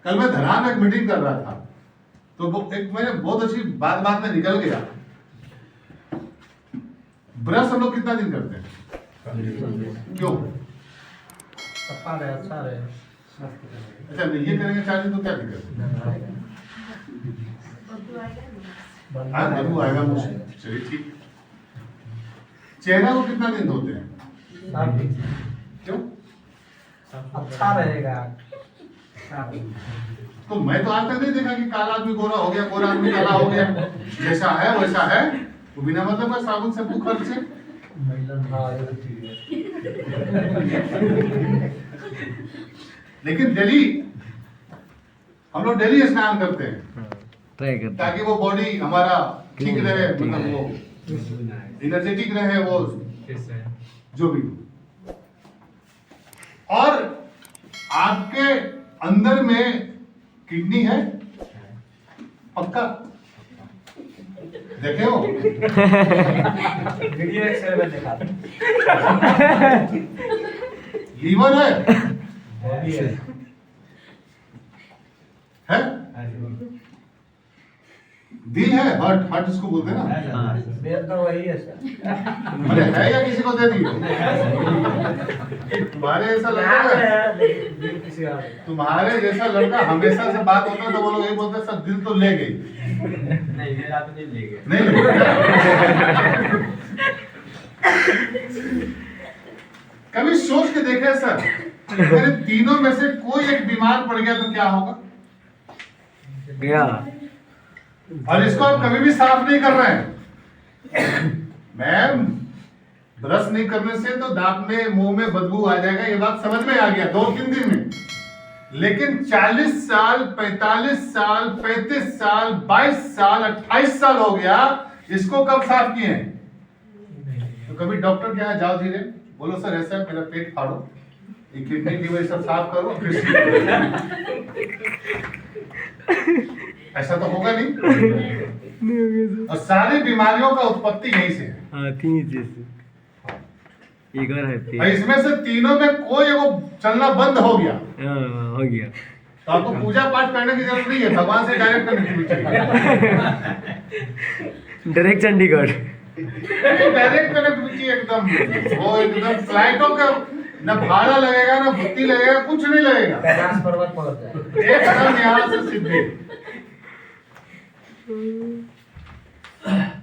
कल मैं धरान में एक मीटिंग कर रहा था, तो वो एक मैंने बहुत अच्छी बात में निकल गया। ब्रश हम लोग कितना दिन करते हैं? क्यों? अच्छा रहे। अच्छा नहीं, ये करेंगे 4 दिन तो क्या दिक्कत है? बदबू आएगा मुझे। चलिए ठीक। चेहरा को कितना दिन धोते हैं? क्यों? अच्छा रहेगा। तो मैं तो आज तक नहीं देखा कि काला आदमी गोरा हो गया, गोरा आदमी काला हो गया। जैसा है वैसा है, वो बिना मतलब का साबुन से मुंह खर्च से। लेकिन डेली हम लोग डेली स्नान करते हैं ताकि वो बॉडी हमारा ठीक रहे, मतलब वो एनर्जेटिक रहे, वो जो भी। और आपके अंदर में किडनी है पक्का? देखे हो? लीवर है? है? दिल है? हार्ट इसको बोलते हैं ना। वही है सर। अरे है या किसी को दे दिए? तुम्हारे ऐसा लड़का है? तुम्हारे जैसा लड़का हमेशा से बात होता है तो वो लोग यही बोलते हैं सर दिल तो ले गई। नहीं मेरा तो नहीं ले गए। नहीं ले गए। कभी सोच के देखे सर, अगर तीनों में से कोई एक बीमार पड़ गया तो क्या होगा? गया। और इसको आप कभी भी साफ नहीं कर रहे हैं। मैम, ब्रश नहीं करने से तो दांत में मुंह में बदबू आ जाएगा, ये बात समझ में आ गया 2-3 दिन में। लेकिन 40 साल, 45 साल, 35 साल, 22 साल, 28 साल हो गया, इसको कब साफ किए हैं? तो कभी डॉक्टर के यहाँ जाओ, धीरे बोलो सर ऐसा मेरा पेट फाड़ो, ये किडनी लीवर सब साफ करो, ऐसा तो होगा नहीं। और सारी बीमारियों का उत्पत्ति यहीं से है। और इसमें से तीनों में कोई वो चलना बंद हो गया, हो गया तो आपको पूजा पाठ करने की जरूरत नहीं है, भगवान से डायरेक्ट कनेक्ट चाहिए। डायरेक्ट चंडीगढ़। डायरेक्ट कनेक्ट चाहिए एकदम। वो एकदम फ्लाइटों का न भाड़ा लगेगा, न भुत्ती लगेगा, कुछ नहीं लगेगा। पर्वत पहुंच जाए। एकदम यहाँ से सीधे।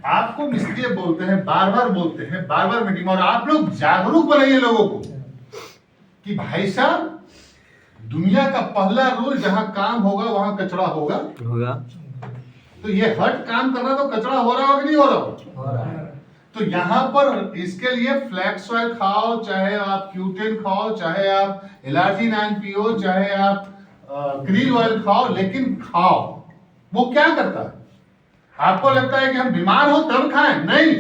आपको इसलिए बोलते हैं, बार बार बोलते हैं, बार बार मीटिंग, और आप लोग जागरूक बनाइए लोगों को कि भाई साहब, दुनिया का पहला रूल जहां काम होगा वहां कचरा होगा। तो ये हट काम कर रहा तो कचरा हो रहा होगा कि नहीं हो रहा होगा? तो यहाँ पर इसके लिए फ्लैक्स ऑयल खाओ, चाहे आप क्यूटेन खाओ, चाहे आप एलार्जिनाइन पियो, चाहे आप क्रील ऑयल खाओ, लेकिन खाओ। वो क्या करता है? आपको लगता है कि हम बीमार हो तब खाएं? नहीं,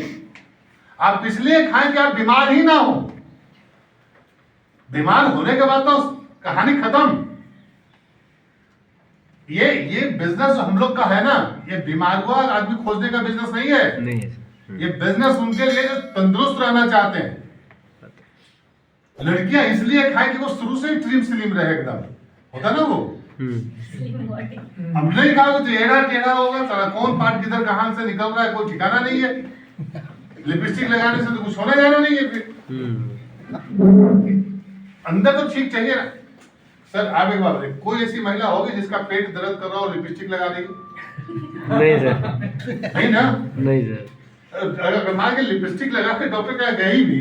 आप इसलिए खाएं कि आप बीमार ही ना हो। बीमार होने के बाद तो कहानी खत्म। ये बिजनेस हम लोग का है ना, ये बीमार हुआ आदमी खोजने का बिजनेस नहीं है। ये बिजनेस उनके लिए जो तंदुरुस्त रहना चाहते हैं। लड़कियां इसलिए खाएं कि वो शुरू से ही ट्रिम स्लिम रहे, एकदम होता ना वो। हम नहीं खाओगे तो टेढ़ा टेढ़ा होगा, सारा कौन पार्ट किधर कहां से निकल रहा है कोई ठिकाना नहीं है। लिपस्टिक लगाने से तो कुछ होने जाना नहीं है फिर। अंदर तो ठीक चाहिए ना। सर आप एक बात बताइए, कोई ऐसी महिला होगी जिसका पेट दर्द कर रहा हो लिपस्टिक लगा देगी? नहीं सर। नहीं ना? नहीं सर। अगर मान के लिपस्टिक लगा के डॉक्टर के यहाँ गई भी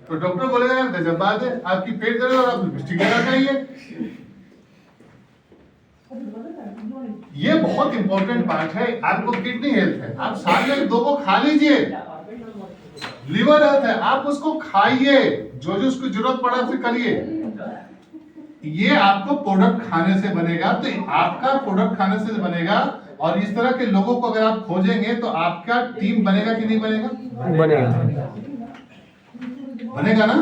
तो डॉक्टर बोलेगा यार गजब बात है, आपकी पेट दर्द और आप लिपस्टिक लगा चाहिए। ये बहुत इंपॉर्टेंट पार्ट है। आपको किडनी हेल्थ है, आप साल में 2 को खा लीजिए। लिवर हेल्थ है, आप उसको खाइए, जो जो उसकी जरूरत पड़ा उसे करिए। ये आपको प्रोडक्ट खाने से बनेगा, तो आपका प्रोडक्ट खाने से बनेगा। और इस तरह के लोगों को अगर आप खोजेंगे तो आपका टीम बनेगा कि नहीं बनेगा? बनेगा ना।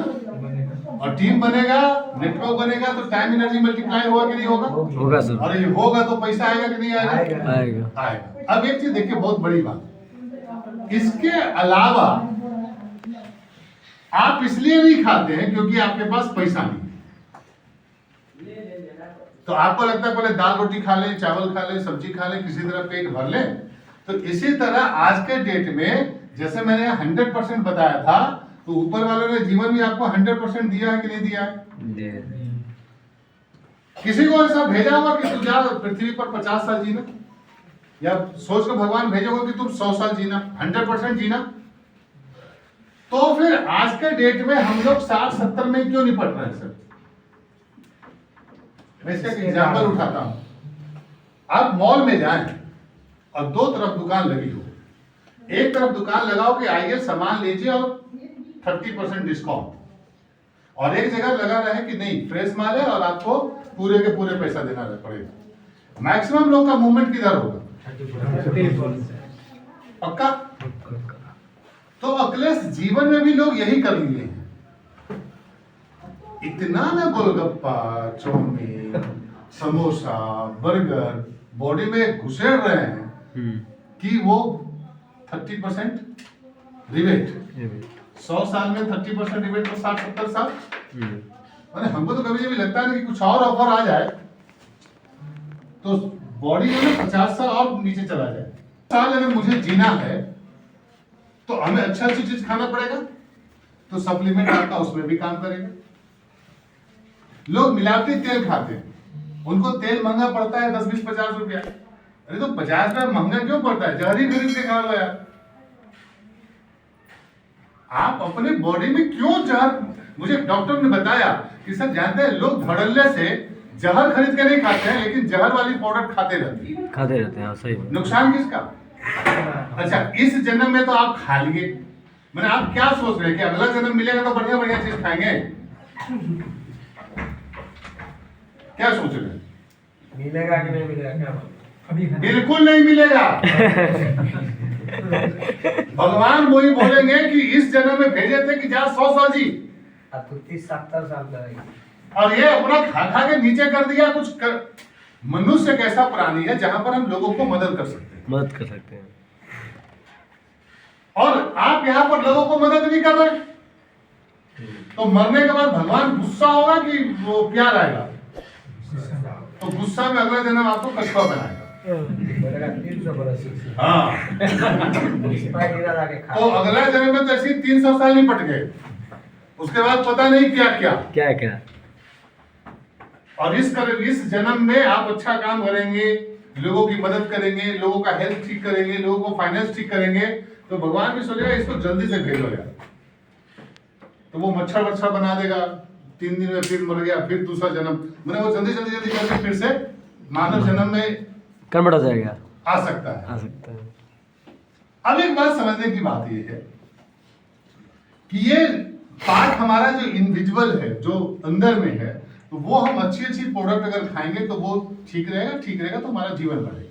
और टीम बनेगा, नेटवर्क बनेगा, तो टाइम एनर्जी मल्टीप्लाई होगा कि नहीं होगा? होगा सर। और ये होगा तो पैसा आएगा कि नहीं आएगा? आएगा। आएगा। अब एक चीज देखिए, बहुत बड़ी बात, इसके अलावा आप इसलिए नहीं खाते हैं क्योंकि आपके पास पैसा नहीं। तो आपको लगता है पहले दाल रोटी खा लें, चावल खा लें, सब्जी खा लें, किसी तरह पेट भर लें? तो इसी तरह आज के डेट में जैसे मैंने 100% बताया था, तो ऊपर वालों ने जीवन भी आपको 100% दिया है कि नहीं दिया है? किसी को ऐसा भेजा होगा कि तू जा पृथ्वी पर 50 साल जीना, या सोच कर भगवान भेजोगे कि तुम 100 साल जीना, 100% जीना? तो फिर आज के डेट में हम लोग 60-70 में क्यों निपट रहे हैं सर? मैं इसका एग्जाम्पल उठाता हूं। आप मॉल में जाएं और दो तरफ दुकान लगी हो, एक तरफ दुकान लगाओ कि आइए सामान लीजिए और 30% डिस्काउंट, और एक जगह लगा रहे कि नहीं फ्रेश माल है और आपको पूरे के पूरे पैसा देना पड़ेगा। मैक्सिमम लोग का मूवमेंट किधर होगा? पक्का? तो अखिलेश जीवन में भी लोग यही कर लिए हैं। इतना ना golgappa, chow mein, samosa, burger body में घुसेड़ रहे हैं कि वो 30% रिबेट, 100 साल में 30% रिबेट तो 60-70 साल। मैंने हमको तो कभी कभी लगता है कि कुछ और ऑफर आ जाए तो बॉडी में 50 साल और नीचे चला जाए। साल अगर मुझे जीना है तो हमें अच्छा अच्छी चीज खाना पड़ेगा, तो सप्लीमेंट आपका उसमें भी काम करेगा। लोग मिलावटी तेल खाते हैं, उनको तेल महंगा पड़ता है 10, 20, 50 रुपया। अरे तो 50 रुपया महंगा क्यों पड़ता है? जहर ही खरीद के खा लो यार। आप अपने बॉडी में क्यों जहर? मुझे डॉक्टर ने बताया कि सर जानते हैं लोग धड़ल्ले से जहर खरीद के नहीं खाते हैं, लेकिन जहर वाली प्रोडक्ट खाते रहते हैं। हाँ, सही है। नुकसान किसका? अच्छा, इस जन्म में तो आप खा लिए, मैंने आप क्या सोच रहे हैं कि अगला जन्म मिलेगा तो बढ़िया बढ़िया चीज खाएंगे? क्या सोच रहे हैं? मिलेगा कि नहीं मिलेगा क्या? बिल्कुल नहीं मिलेगा। भगवान वही बोलेंगे कि इस जन्म में भेजे थे कि जा 100 साल जी, अब तो 30-70 साल करेगी। और ये अपना खा खा के नीचे कर दिया कुछ कर। मनुष्य एक ऐसा प्राणी है जहां पर हम लोगों को मदद कर सकते हैं, और आप यहाँ पर लोगों को मदद नहीं कर रहे, तो मरने के बाद भगवान गुस्सा होगा कि वो प्यार आएगा? तो गुस्सा में अगला जन्म आपको कछुआ बनाएगा। 300 बरस। हाँ। तो अगला जन्म में तो ऐसे 300 साल निपट गए, उसके बाद पता नहीं क्या। और इस जन्म में आप अच्छा काम करेंगे, लोगों की मदद करेंगे, लोगों का हेल्थ ठीक करेंगे, लोगों को फाइनेंस ठीक करेंगे, तो भगवान भी सोचेगा इसको जल्दी से भेजो यार। तो वो मच्छर बना देगा, 3 दिन में फिर मर गया, फिर दूसरा जन्म, मैंने वो जल्दी करके फिर से मानव जन्म में कन्वर्ट हो जाएगा, आ सकता है। अब एक बात समझने की बात ये है कि ये पार्ट हमारा जो इनविजिबल है, जो अंदर में है, तो वो हम अच्छी प्रोडक्ट अगर खाएंगे तो वो ठीक रहेगा तो हमारा जीवन बढ़ेगा।